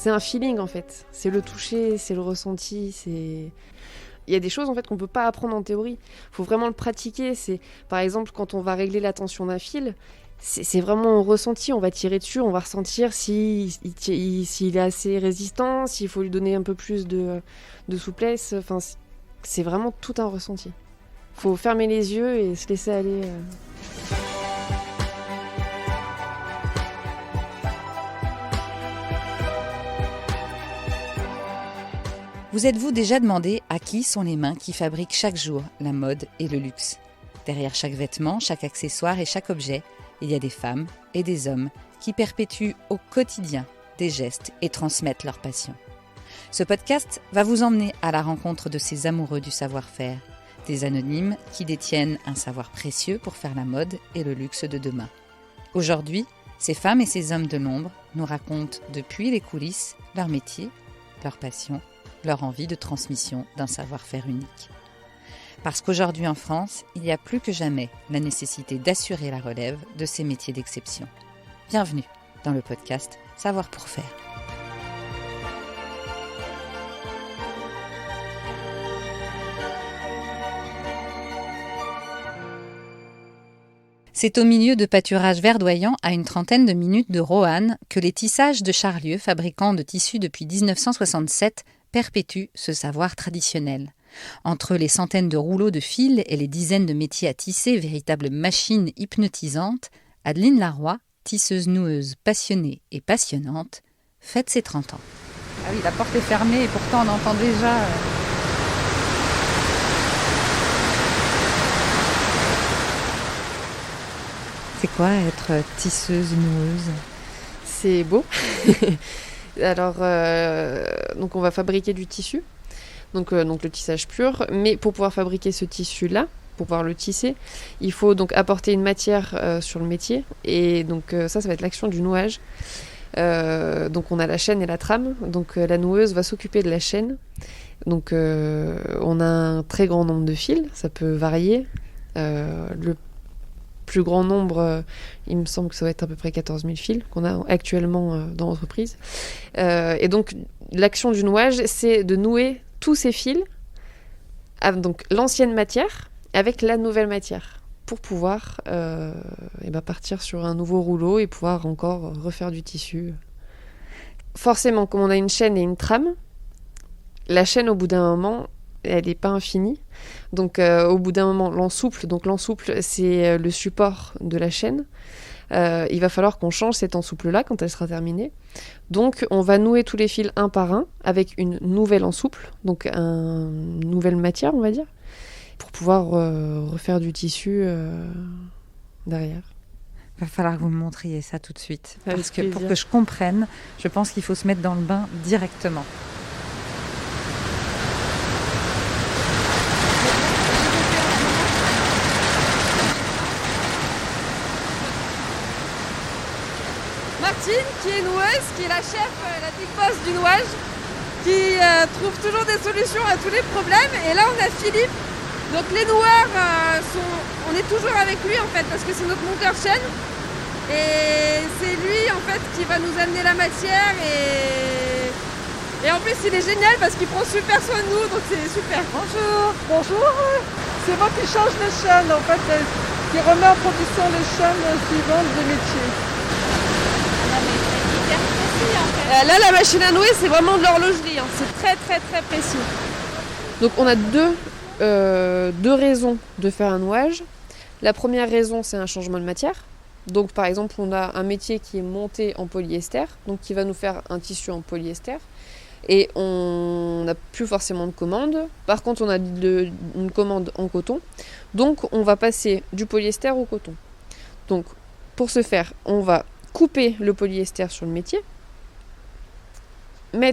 C'est un feeling en fait. C'est le toucher, c'est le ressenti, c'est... Il y a des choses en fait qu'on peut pas apprendre en théorie. Il faut vraiment le pratiquer. C'est par exemple quand on va régler la tension d'un fil, c'est vraiment un ressenti. On va tirer dessus, on va ressentir s'il est assez résistant, s'il faut lui donner un peu plus de souplesse. Enfin, c'est vraiment tout un ressenti. Faut fermer les yeux et se laisser aller. Vous êtes-vous déjà demandé à qui sont les mains qui fabriquent chaque jour la mode et le luxe ? Derrière chaque vêtement, chaque accessoire et chaque objet, il y a des femmes et des hommes qui perpétuent au quotidien des gestes et transmettent leur passion. Ce podcast va vous emmener à la rencontre de ces amoureux du savoir-faire, des anonymes qui détiennent un savoir précieux pour faire la mode et le luxe de demain. Aujourd'hui, ces femmes et ces hommes de l'ombre nous racontent depuis les coulisses leur métier, leur passion, leur envie de transmission d'un savoir-faire unique. Parce qu'aujourd'hui en France, il y a plus que jamais la nécessité d'assurer la relève de ces métiers d'exception. Bienvenue dans le podcast Savoir pour faire. C'est au milieu de pâturages verdoyants à une trentaine de minutes de Roanne que les tissages de Charlieu, fabricant de tissus depuis 1967, perpétuent ce savoir traditionnel. Entre les centaines de rouleaux de fil et les dizaines de métiers à tisser, véritables machines hypnotisantes, Adeline Laroy, tisseuse-noueuse passionnée et passionnante, fête ses 30 ans. Ah oui, la porte est fermée et pourtant on entend déjà... C'est quoi être tisseuse-noueuse ? C'est beau. Alors, donc on va fabriquer du tissu, donc le tissage pur. Mais pour pouvoir fabriquer ce tissu-là, pour pouvoir le tisser, il faut donc apporter une matière sur le métier. Et donc ça va être l'action du nouage. Donc on a la chaîne et la trame. Donc la noueuse va s'occuper de la chaîne. Donc on a un très grand nombre de fils, ça peut varier. Le plus grand nombre, il me semble que ça va être à peu près 14 000 fils qu'on a actuellement dans l'entreprise. Et donc, l'action du nouage, c'est de nouer tous ces fils, donc l'ancienne matière, avec la nouvelle matière, pour pouvoir partir sur un nouveau rouleau et pouvoir encore refaire du tissu. Forcément, comme on a une chaîne et une trame, la chaîne, au bout d'un moment, elle n'est pas infinie. Donc au bout d'un moment, l'ensouple, c'est le support de la chaîne. Il va falloir qu'on change cette ensouple-là quand elle sera terminée. Donc on va nouer tous les fils un par un avec une nouvelle ensouple, donc une nouvelle matière, on va dire, pour pouvoir refaire du tissu derrière. Il va falloir que vous me montriez ça tout de suite. Parce que pour que je comprenne, je pense qu'il faut se mettre dans le bain directement. Martine, qui est noueuse, qui est la chef, la big boss du nouage, qui trouve toujours des solutions à tous les problèmes. Et là, on a Philippe. Donc les noueurs, on est toujours avec lui en fait, parce que c'est notre monteur chaîne. Et c'est lui en fait qui va nous amener la matière. Et en plus, il est génial parce qu'il prend super soin de nous, donc c'est super. Bonjour. Bonjour. C'est moi qui change les chaînes en fait, qui remet en production les chaînes suivantes des métiers. Là, la machine à nouer, c'est vraiment de l'horlogerie. Hein. C'est très, très, très précis. Donc, on a deux raisons de faire un nouage. La première raison, c'est un changement de matière. Donc, par exemple, on a un métier qui est monté en polyester, donc qui va nous faire un tissu en polyester. Et on n'a plus forcément de commande. Par contre, on a une commande en coton. Donc, on va passer du polyester au coton. Donc, pour ce faire, on va couper le polyester sur le métier,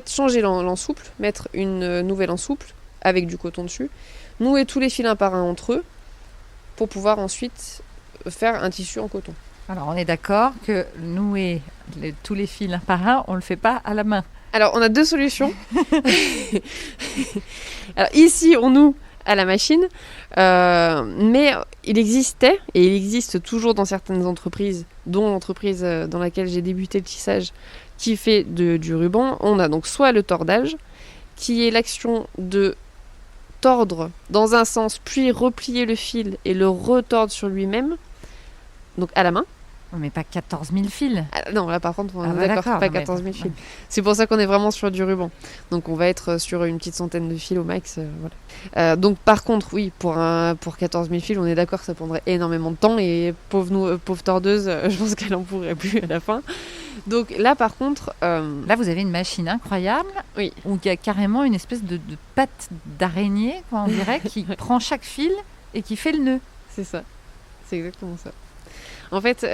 changer l'ensouple, mettre une nouvelle ensouple avec du coton dessus, nouer tous les fils un par un entre eux pour pouvoir ensuite faire un tissu en coton. Alors on est d'accord que nouer tous les fils un par un, on ne le fait pas à la main. Alors on a deux solutions. Alors ici on noue à la machine, mais il existait et il existe toujours dans certaines entreprises, dont l'entreprise dans laquelle j'ai débuté le tissage, qui fait du ruban, on a donc soit le tordage, qui est l'action de tordre dans un sens, puis replier le fil et le retordre sur lui-même, donc à la main. Mais pas 14 000 fils. Ah, non, là par contre, on bah, est d'accord, d'accord, pas non, mais- 14 000 fils. C'est pour ça qu'on est vraiment sur du ruban. Donc on va être sur une petite centaine de fils au max. Voilà. Donc par contre, oui, pour 14 000 fils, on est d'accord que ça prendrait énormément de temps et pauvre tordeuse, je pense qu'elle en pourrait plus à la fin. Donc là par contre, Là, vous avez une machine incroyable oui, où il y a carrément une espèce de patte d'araignée, quoi, on dirait, qui prend chaque fil et qui fait le nœud. c'est ça. C'est exactement ça. En fait,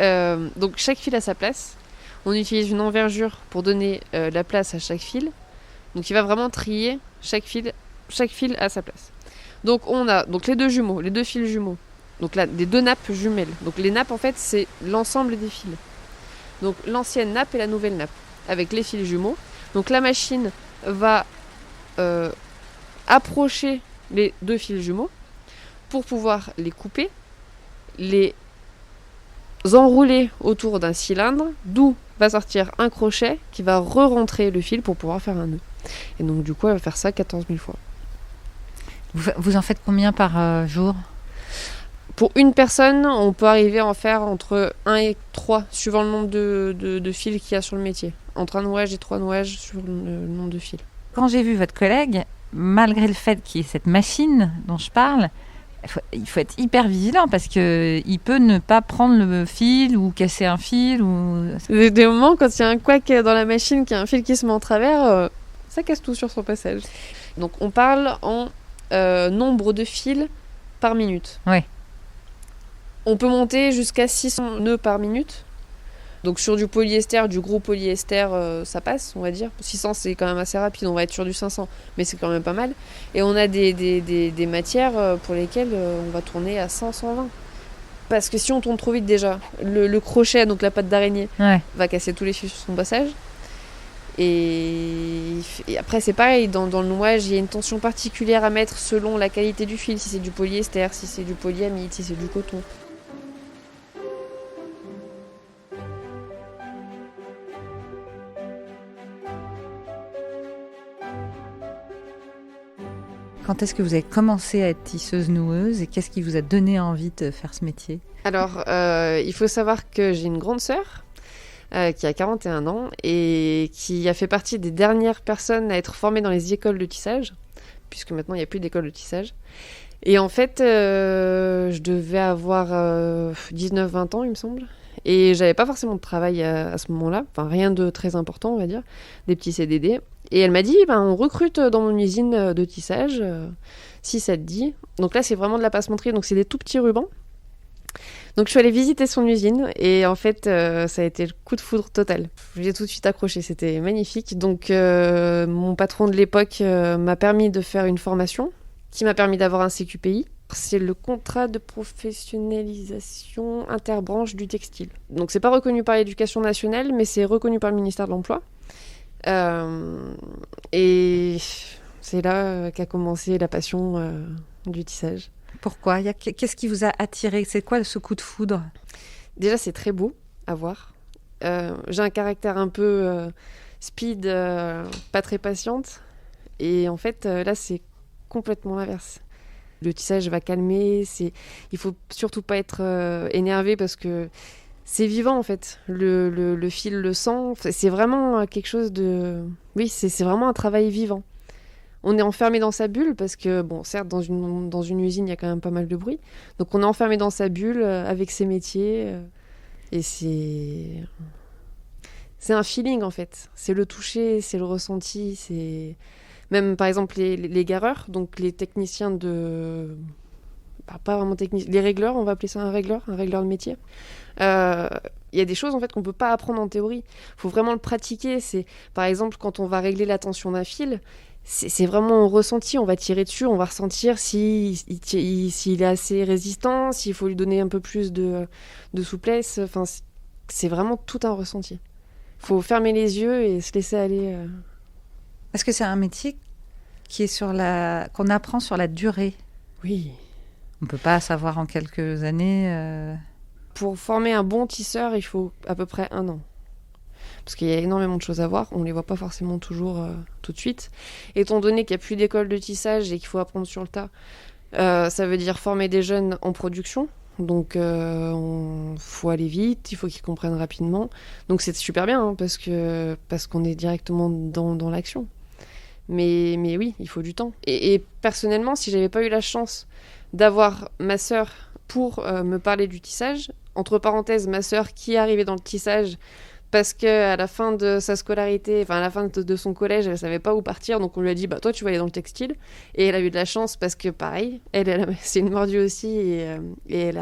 donc chaque fil a sa place. On utilise une envergure pour donner la place à chaque fil. Donc il va vraiment trier chaque fil à sa place. Donc on a donc les deux fils jumeaux. Donc là, des deux nappes jumelles. Donc les nappes en fait, c'est l'ensemble des fils. Donc l'ancienne nappe et la nouvelle nappe avec les fils jumeaux. Donc la machine va approcher les deux fils jumeaux pour pouvoir les couper, les enrouler autour d'un cylindre, d'où va sortir un crochet qui va re-rentrer le fil pour pouvoir faire un nœud. Et donc du coup, elle va faire ça 14 000 fois. Vous en faites combien par jour? Pour une personne, on peut arriver à en faire entre 1 et 3, suivant le nombre de fils qu'il y a sur le métier. Entre 1 nouage et 3 nouages sur le nombre de fils. Quand j'ai vu votre collègue, malgré le fait qu'il y ait cette machine dont je parle, il faut être hyper vigilant parce qu'il peut ne pas prendre le fil ou casser un fil. Des moments, quand il y a un couac dans la machine, qu'il y a un fil qui se met en travers, ça casse tout sur son passage. Donc on parle en nombre de fils par minute. Ouais. On peut monter jusqu'à 600 nœuds par minute. Donc sur du polyester, du gros polyester, ça passe, on va dire. 600, c'est quand même assez rapide, on va être sur du 500, mais c'est quand même pas mal. Et on a des matières pour lesquelles on va tourner à 100, 120. Parce que si on tourne trop vite déjà, le crochet, donc la patte d'araignée, va casser tous les fils sur son passage. Et après, c'est pareil, dans le nouage, il y a une tension particulière à mettre selon la qualité du fil, si c'est du polyester, si c'est du polyamide, si c'est du coton. Quand est-ce que vous avez commencé à être tisseuse-noueuse et qu'est-ce qui vous a donné envie de faire ce métier? Alors, il faut savoir que j'ai une grande sœur qui a 41 ans et qui a fait partie des dernières personnes à être formées dans les écoles de tissage, puisque maintenant il n'y a plus d'école de tissage. Et en fait, je devais avoir 19-20 ans, il me semble. Et j'avais pas forcément de travail à ce moment-là, enfin rien de très important, on va dire, des petits CDD. Et elle m'a dit, on recrute dans mon usine de tissage, si ça te dit. Donc là, c'est vraiment de la passementerie, donc c'est des tout petits rubans. Donc je suis allée visiter son usine et en fait, ça a été le coup de foudre total. J'ai tout de suite accroché, c'était magnifique. Donc mon patron de l'époque m'a permis de faire une formation qui m'a permis d'avoir un CQPI. C'est le contrat de professionnalisation interbranche du textile. Donc c'est pas reconnu par l'éducation nationale, mais c'est reconnu par le ministère de l'Emploi. Et c'est là qu'a commencé la passion du tissage. Pourquoi? Qu'est-ce qui vous a attiré? C'est quoi ce coup de foudre? Déjà, c'est très beau à voir. J'ai un caractère un peu speed, pas très patiente. Et en fait, là, c'est complètement l'inverse. Le tissage va calmer. Il faut surtout pas être énervé parce que c'est vivant, en fait. Le fil le sent. C'est vraiment quelque chose de... Oui, c'est vraiment un travail vivant. On est enfermé dans sa bulle parce que, bon, certes, dans une usine, il y a quand même pas mal de bruit. Donc, on est enfermé dans sa bulle avec ses métiers. Et c'est un feeling, en fait. C'est le toucher, c'est le ressenti. C'est même, par exemple, les gareurs, donc les techniciens de... Pas vraiment techniciens, les régleurs, on va appeler ça un régleur de métier. Il y a des choses, en fait, qu'on ne peut pas apprendre en théorie. Il faut vraiment le pratiquer. C'est, par exemple, quand on va régler la tension d'un fil... C'est vraiment ressenti, on va tirer dessus, on va ressentir s'il est assez résistant, s'il faut lui donner un peu plus de souplesse. Enfin, c'est vraiment tout un ressenti. Il faut fermer les yeux et se laisser aller. Est-ce que c'est un métier qu'on apprend sur la durée? Oui. On ne peut pas savoir en quelques années. Pour former un bon tisseur, il faut à peu près 1 an. parce qu'il y a énormément de choses à voir. On ne les voit pas forcément toujours tout de suite. Étant donné qu'il n'y a plus d'école de tissage et qu'il faut apprendre sur le tas, ça veut dire former des jeunes en production. Donc, faut aller vite, il faut qu'ils comprennent rapidement. Donc, c'est super bien hein, parce qu'on est directement dans l'action. Mais oui, il faut du temps. Et personnellement, si j'avais pas eu la chance d'avoir ma sœur pour me parler du tissage, entre parenthèses, ma sœur qui est arrivée dans le tissage parce qu'à la fin de sa scolarité, enfin à la fin de son collège, elle savait pas où partir, donc on lui a dit toi tu vas aller dans le textile. Et elle a eu de la chance parce que pareil, c'est une mordue aussi et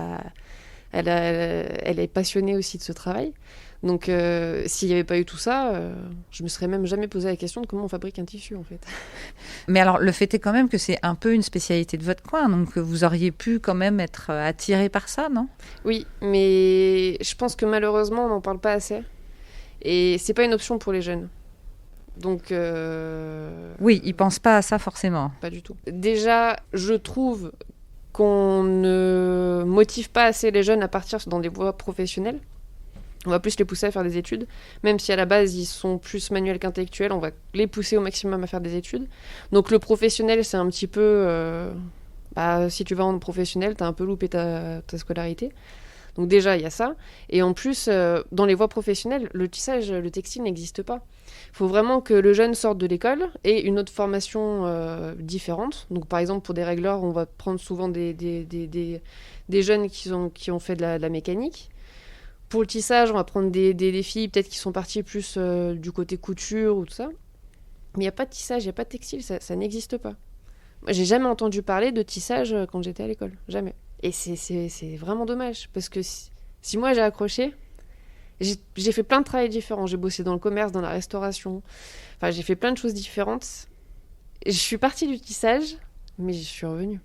elle est passionnée aussi de ce travail. Donc s'il n'y avait pas eu tout ça, je me serais même jamais posé la question de comment on fabrique un tissu en fait. Mais alors le fait est quand même que c'est un peu une spécialité de votre coin, donc vous auriez pu quand même être attiré par ça, non ? Oui, mais je pense que malheureusement on n'en parle pas assez. Et c'est pas une option pour les jeunes. Donc oui, ils pensent pas à ça forcément. Pas du tout. Déjà, je trouve qu'on ne motive pas assez les jeunes à partir dans des voies professionnelles. On va plus les pousser à faire des études, même si à la base ils sont plus manuels qu'intellectuels, on va les pousser au maximum à faire des études. Donc le professionnel, c'est un petit peu... si tu vas en professionnel, t'as un peu loupé ta scolarité. Donc déjà, il y a ça. Et en plus, dans les voies professionnelles, le tissage, le textile n'existe pas. Il faut vraiment que le jeune sorte de l'école et une autre formation différente. Donc par exemple, pour des régleurs, on va prendre souvent des jeunes qui ont fait de la mécanique. Pour le tissage, on va prendre des filles peut-être qui sont parties plus du côté couture ou tout ça. Mais il n'y a pas de tissage, il n'y a pas de textile, ça n'existe pas. Moi, j'ai jamais entendu parler de tissage quand j'étais à l'école. Jamais. Et c'est vraiment dommage, parce que si moi j'ai accroché, j'ai fait plein de travails différents. J'ai bossé dans le commerce, dans la restauration. Enfin, j'ai fait plein de choses différentes. Et je suis partie du tissage, mais je suis revenue.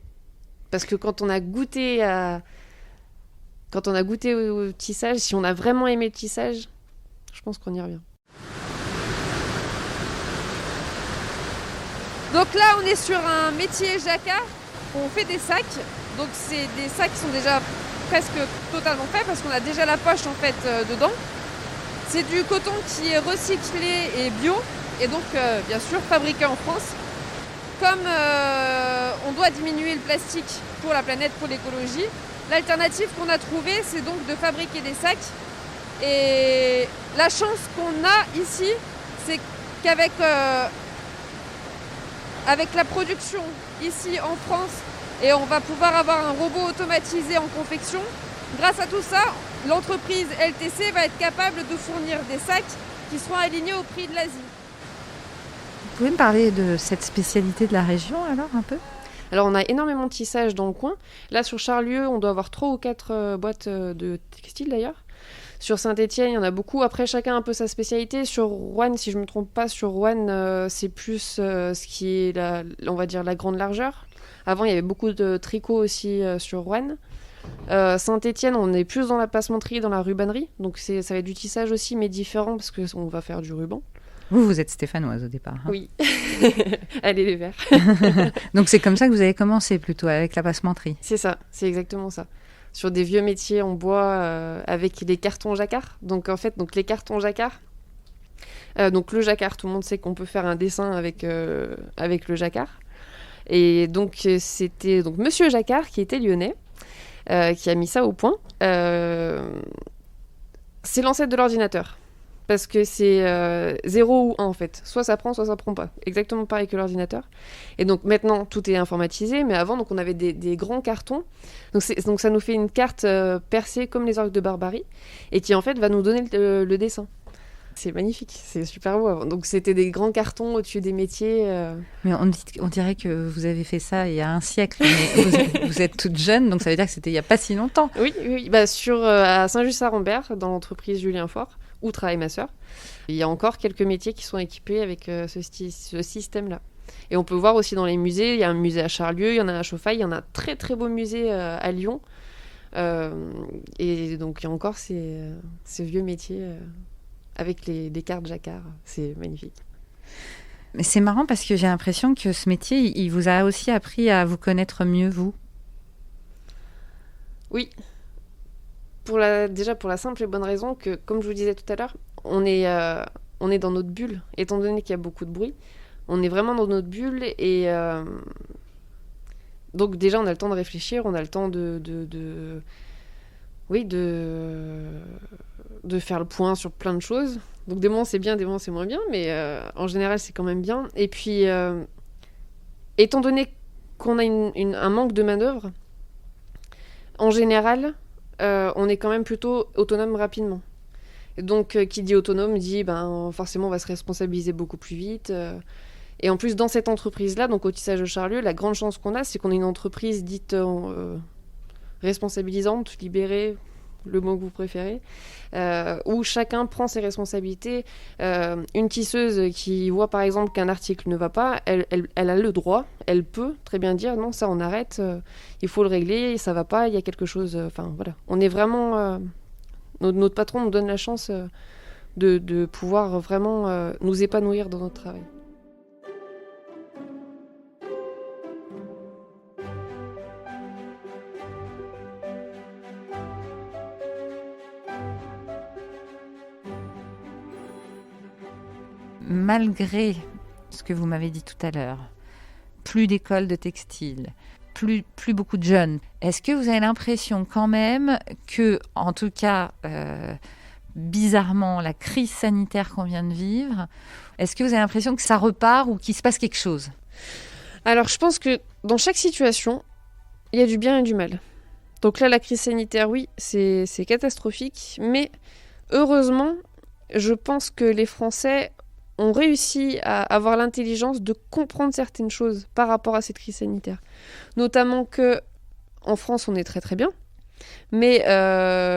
Parce que quand on a goûté au tissage, si on a vraiment aimé le tissage, je pense qu'on y revient. Donc là, on est sur un métier jacquard. On fait des sacs. Donc c'est des sacs qui sont déjà presque totalement faits parce qu'on a déjà la poche en fait dedans. C'est du coton qui est recyclé et bio et donc bien sûr fabriqué en France. Comme on doit diminuer le plastique pour la planète, pour l'écologie, l'alternative qu'on a trouvée, c'est donc de fabriquer des sacs. Et la chance qu'on a ici, c'est qu'avec avec la production ici en France, et on va pouvoir avoir un robot automatisé en confection. Grâce à tout ça, l'entreprise LTC va être capable de fournir des sacs qui seront alignés au prix de l'Asie. Vous pouvez me parler de cette spécialité de la région alors un peu ? Alors on a énormément de tissage dans le coin. Là sur Charlieu, on doit avoir 3 ou 4 boîtes de textiles d'ailleurs. Sur Saint-Étienne, il y en a beaucoup. Après, chacun a un peu sa spécialité. Sur Roanne, si je ne me trompe pas, sur Roanne, c'est plus ce qui est, on va dire, la grande largeur. Avant, il y avait beaucoup de tricot aussi sur Roanne. Saint-Étienne, on est plus dans la passementerie, dans la rubannerie. Donc ça va être du tissage aussi, mais différent, parce qu'on va faire du ruban. Vous êtes stéphanoise au départ. Hein ? Oui. Allez, les verts. Donc c'est comme ça que vous avez commencé plutôt, avec la passementerie. C'est ça, c'est exactement ça. Sur des vieux métiers en bois avec des cartons jacquard. Donc en fait, les cartons jacquard. Donc le jacquard, tout le monde sait qu'on peut faire un dessin avec le jacquard. Et donc c'était Monsieur Jacquard qui était lyonnais, qui a mis ça au point. C'est l'ancêtre de l'ordinateur. Parce que c'est 0 ou 1 en fait. Soit ça prend, soit ça prend pas. Exactement pareil que l'ordinateur. Et donc maintenant, tout est informatisé. Mais avant, on avait des grands cartons. Donc ça nous fait une carte percée comme les orques de Barbarie. Et qui en fait va nous donner le dessin. C'est magnifique, c'est super beau. Donc c'était des grands cartons au-dessus des métiers. Mais on dirait que vous avez fait ça il y a un siècle. Mais vous êtes toute jeune, donc ça veut dire que c'était il n'y a pas si longtemps. Oui. À Saint-Just-à-Rambert, dans l'entreprise Julien Faure, où travaille ma sœur, il y a encore quelques métiers qui sont équipés avec ce système-là. Et on peut voir aussi dans les musées, il y a un musée à Charlieu, il y en a à Chauffaille, il y en a un très très beau musée à Lyon. Et donc il y a encore ces vieux métiers avec les cartes jacquard. C'est magnifique. Mais c'est marrant parce que j'ai l'impression que ce métier, il vous a aussi appris à vous connaître mieux, vous. Oui. Déjà pour la simple et bonne raison que, comme je vous disais tout à l'heure, on est dans notre bulle, étant donné qu'il y a beaucoup de bruit. On est vraiment dans notre bulle et donc déjà on a le temps de réfléchir, on a le temps de faire le point sur plein de choses. Donc des moments c'est bien, des moments c'est moins bien, mais en général c'est quand même bien. Et puis étant donné qu'on a un manque de manœuvre, en général on est quand même plutôt autonome rapidement. Et donc qui dit autonome dit forcément on va se responsabiliser beaucoup plus vite. Et en plus, dans cette entreprise-là, donc au Tissage de Charlieu, la grande chance qu'on a, c'est qu'on est une entreprise dite responsabilisante, libérée, le mot que vous préférez, où chacun prend ses responsabilités. Une tisseuse qui voit par exemple qu'un article ne va pas, elle a le droit, elle peut très bien dire non, ça on arrête, il faut le régler, ça va pas, il y a quelque chose. Enfin voilà, on est vraiment. Notre patron nous donne la chance de pouvoir vraiment nous épanouir dans notre travail. Malgré ce que vous m'avez dit tout à l'heure, plus d'écoles de textile, plus beaucoup de jeunes, est-ce que vous avez l'impression quand même que, en tout cas, bizarrement, la crise sanitaire qu'on vient de vivre, est-ce que vous avez l'impression que ça repart ou qu'il se passe quelque chose ? Alors, je pense que dans chaque situation, il y a du bien et du mal. Donc là, la crise sanitaire, oui, c'est catastrophique, mais heureusement, je pense que les Français ont réussi à avoir l'intelligence de comprendre certaines choses par rapport à cette crise sanitaire. Notamment qu'en France, on est très très bien, mais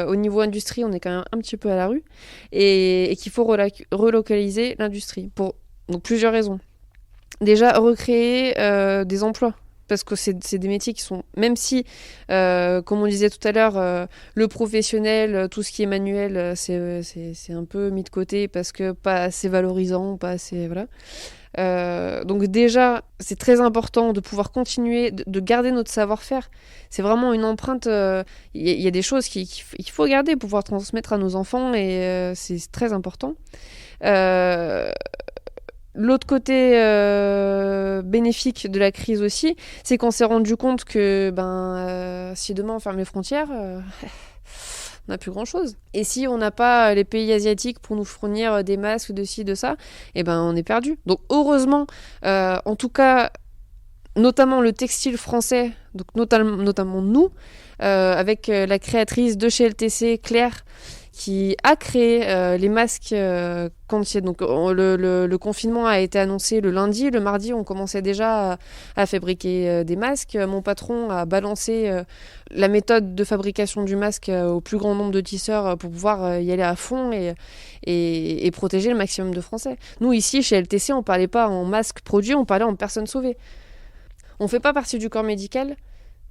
au niveau industrie, on est quand même un petit peu à la rue, et qu'il faut relocaliser l'industrie pour donc, plusieurs raisons. Déjà, recréer des emplois. Parce que c'est des métiers qui sont... Même si, comme on disait tout à l'heure, le professionnel, tout ce qui est manuel, c'est un peu mis de côté parce que pas assez valorisant, pas assez... Voilà. Donc déjà, c'est très important de pouvoir continuer, de garder notre savoir-faire. C'est vraiment une empreinte... Il y a des choses qu'il faut garder pour pouvoir transmettre à nos enfants et c'est très important. L'autre côté bénéfique de la crise aussi, c'est qu'on s'est rendu compte que si demain on ferme les frontières, on n'a plus grand-chose. Et si on n'a pas les pays asiatiques pour nous fournir des masques, de ci, de ça, on est perdu. Donc heureusement, en tout cas, notamment le textile français, donc notamment nous, avec la créatrice de chez LTC, Claire, qui a créé les masques quand donc le confinement a été annoncé le lundi. Le mardi, on commençait déjà à fabriquer des masques. Mon patron a balancé la méthode de fabrication du masque au plus grand nombre de tisseurs pour pouvoir y aller à fond et protéger le maximum de Français. Nous, ici, chez LTC, on ne parlait pas en masque produit, on parlait en personne sauvée. On ne fait pas partie du corps médical,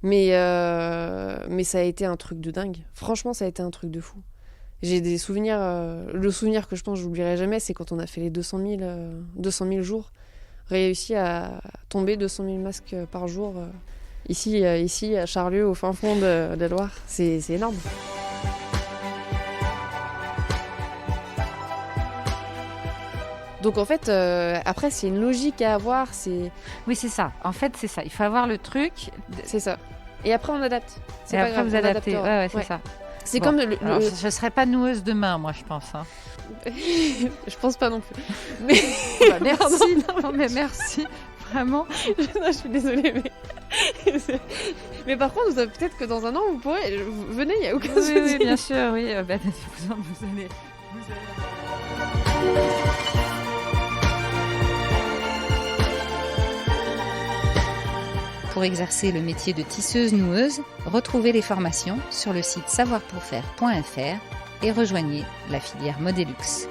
mais ça a été un truc de dingue. Franchement, ça a été un truc de fou. J'ai des souvenirs, le souvenir que je pense que je n'oublierai jamais, c'est quand on a fait les 200 000 jours, réussi à tomber 200 000 masques par jour, ici à Charlieu, au fin fond de la Loire. C'est énorme. Donc en fait, après, c'est une logique à avoir. Oui, c'est ça. En fait, c'est ça. Il faut avoir le truc. C'est ça. Et après, on adapte. C'est pas grave, vous adaptez. Ouais, c'est ça. C'est comme alors, je ne serais pas noueuse demain, moi, je pense. Hein. Je pense pas non plus. Mais... merci, non, mais merci, vraiment. Non, je suis désolée, mais par contre, peut-être que dans un an, vous pourrez... Venez, il n'y a aucun souci. Oui, bien sûr, oui. Vous allez... Pour exercer le métier de tisseuse-noueuse, retrouvez les formations sur le site savoirpourfaire.fr et rejoignez la filière Modelux.